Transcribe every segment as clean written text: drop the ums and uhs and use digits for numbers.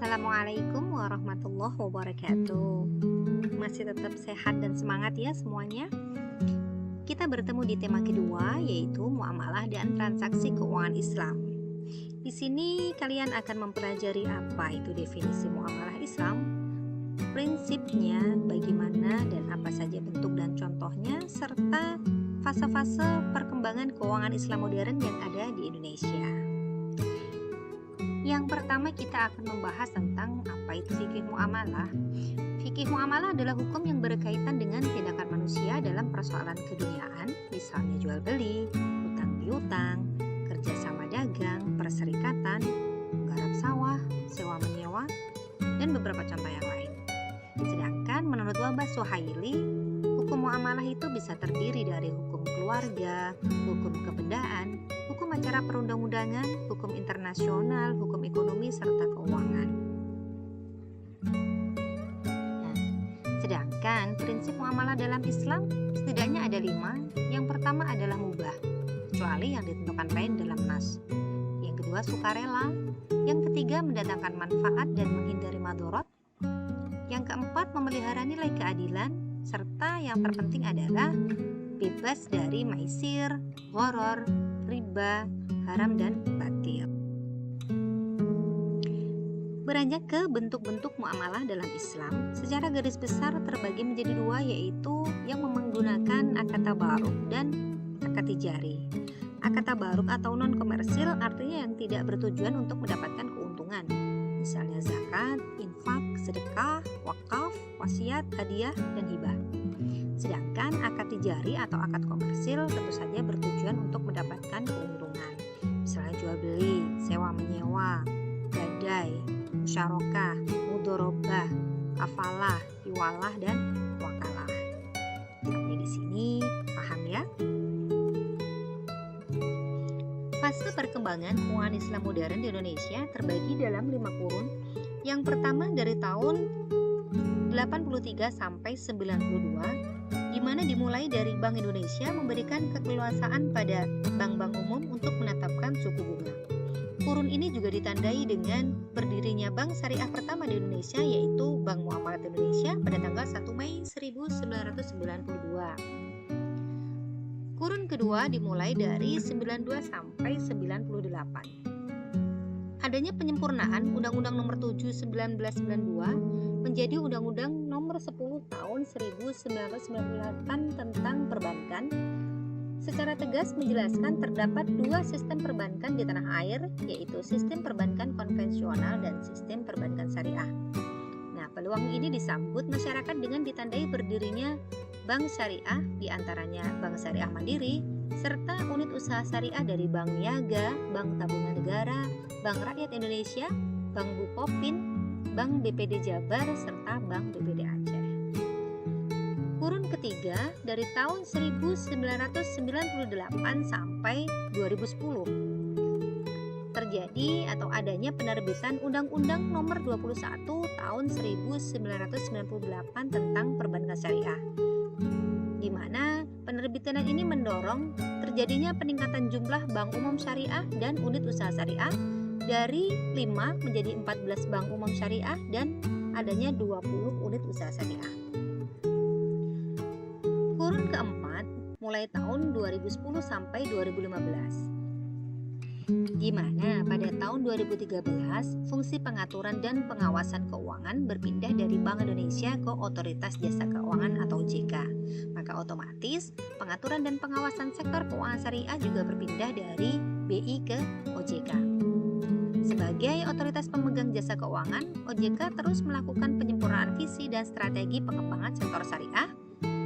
Assalamualaikum warahmatullahi wabarakatuh. Masih tetap sehat dan semangat ya semuanya. Kita bertemu di tema kedua, yaitu muamalah dan transaksi keuangan Islam. Di sini kalian akan mempelajari apa itu definisi muamalah Islam, prinsipnya bagaimana dan apa saja bentuk dan contohnya, serta fase-fase perkembangan keuangan Islam modern yang ada di Indonesia. Yang pertama kita akan membahas tentang apa itu fikih muamalah. Fikih muamalah adalah hukum yang berkaitan dengan tindakan manusia dalam persoalan keduniaan, misalnya jual beli, utang piutang, kerjasama dagang, perserikatan, menggarap sawah, sewa menyewa, dan beberapa contoh yang lain. Sedangkan menurut Wahbah Suhaili, hukum muamalah itu bisa terdiri dari hukum keluarga, hukum kebendaan, hukum acara perundang-undangan, hukum internasional, hukum ekonomi, serta keuangan. Sedangkan prinsip muamalah dalam Islam setidaknya ada 5. Yang pertama adalah mubah, kecuali yang ditentukan lain dalam nas. Yang kedua sukarela. Yang ketiga mendatangkan manfaat dan menghindari madharat. Yang keempat memelihara nilai keadilan. Serta yang terpenting adalah bebas dari maisir, gharar, riba, haram, dan batil. Beranjak ke bentuk-bentuk muamalah dalam Islam, secara garis besar terbagi menjadi 2, yaitu yang menggunakan akad tabaruk dan akad tijari. Akad tabaruk atau non-komersil artinya yang tidak bertujuan untuk mendapatkan keuntungan, misalnya zakat, infak, sedekah, wakaf, wasiat, hadiah, dan hibah. Sedangkan akad tijari atau akad komersil tentu saja bertujuan untuk mendapatkan keuntungan, misalnya jual beli, sewa menyewa, gadai, musyarakah, mudharabah, kafalah, iwalah, dan wakalah. Sampai di sini paham ya? Fase perkembangan keuangan Islam modern di Indonesia terbagi dalam 5 kurun. Yang pertama dari tahun 83 sampai 92, di mana dimulai dari Bank Indonesia memberikan keleluasaan pada bank-bank umum untuk menetapkan suku bunga. Kurun ini juga ditandai dengan berdirinya bank syariah pertama di Indonesia, yaitu Bank Muamalat Indonesia pada tanggal 1 Mei 1992. Kurun kedua dimulai dari 92 sampai 98. Adanya penyempurnaan Undang-Undang Nomor 7 1992 menjadi Undang-Undang Nomor 10 Tahun 1998 tentang perbankan. Secara tegas menjelaskan terdapat 2 sistem perbankan di tanah air, yaitu sistem perbankan konvensional dan sistem perbankan syariah. Nah, peluang ini disambut masyarakat dengan ditandai berdirinya bank syariah, diantaranya Bank Syariah Mandiri, serta unit usaha syariah dari Bank Niaga, Bank Tabungan Negara, Bank Rakyat Indonesia, Bank Bukopin, Bank BPD Jabar, serta Bank BPD Aceh. Kurun ketiga dari tahun 1998 sampai 2010 terjadi atau adanya penerbitan Undang-Undang Nomor 21 Tahun 1998 tentang perbankan syariah, di mana penerbitan ini mendorong terjadinya peningkatan jumlah bank umum syariah dan unit usaha syariah dari 5 menjadi 14 bank umum syariah dan adanya 20 unit usaha syariah. Kurun keempat mulai tahun 2010 sampai 2015, di mana pada tahun 2013 fungsi pengaturan dan pengawasan keuangan berpindah dari Bank Indonesia ke Otoritas Jasa Keuangan atau OJK. Maka otomatis pengaturan dan pengawasan sektor keuangan syariah juga berpindah dari BI ke OJK. Sebagai otoritas pemegang jasa keuangan, OJK terus melakukan penyempurnaan visi dan strategi pengembangan sektor syariah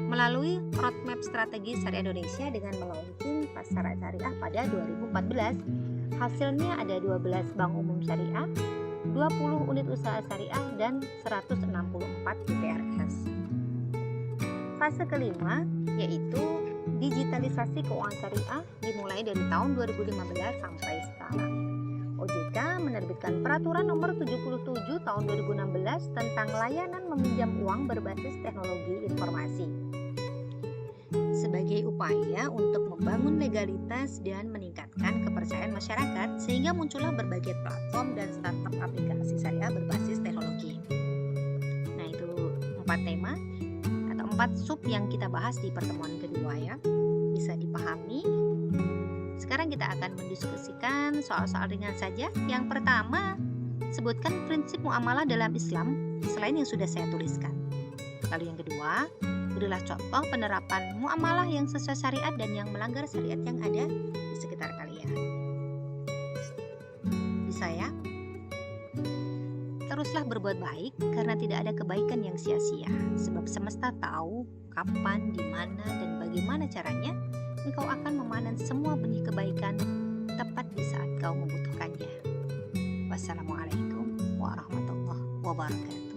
melalui roadmap strategi syariah Indonesia dengan melaunching pasar syariah pada 2014. Hasilnya ada 12 bank umum syariah, 20 unit usaha syariah, dan 164 ITRS. Fase kelima yaitu digitalisasi keuangan syariah dimulai dari tahun 2015 sampai sekarang. OJK menerbitkan Peraturan Nomor 77 Tahun 2016 tentang layanan meminjam uang berbasis teknologi informasi. sebagai upaya untuk membangun legalitas dan meningkatkan kepercayaan masyarakat sehingga muncullah berbagai platform dan startup aplikasi syariah berbasis teknologi. Nah, itu 4 tema atau 4 sub yang kita bahas di pertemuan kedua ya. Bisa dipahami. Sekarang kita akan mendiskusikan soal-soal ringan saja. Yang pertama, sebutkan prinsip muamalah dalam Islam selain yang sudah saya tuliskan. Lalu yang kedua, berilah contoh penerapan muamalah yang sesuai syariat dan yang melanggar syariat yang ada di sekitar kalian. Bisa ya? Teruslah berbuat baik karena tidak ada kebaikan yang sia-sia. Sebab semesta tahu kapan, di mana, dan bagaimana caranya engkau akan memanen semua benih kebaikan tepat di saat kau membutuhkannya. Wassalamualaikum warahmatullahi wabarakatuh.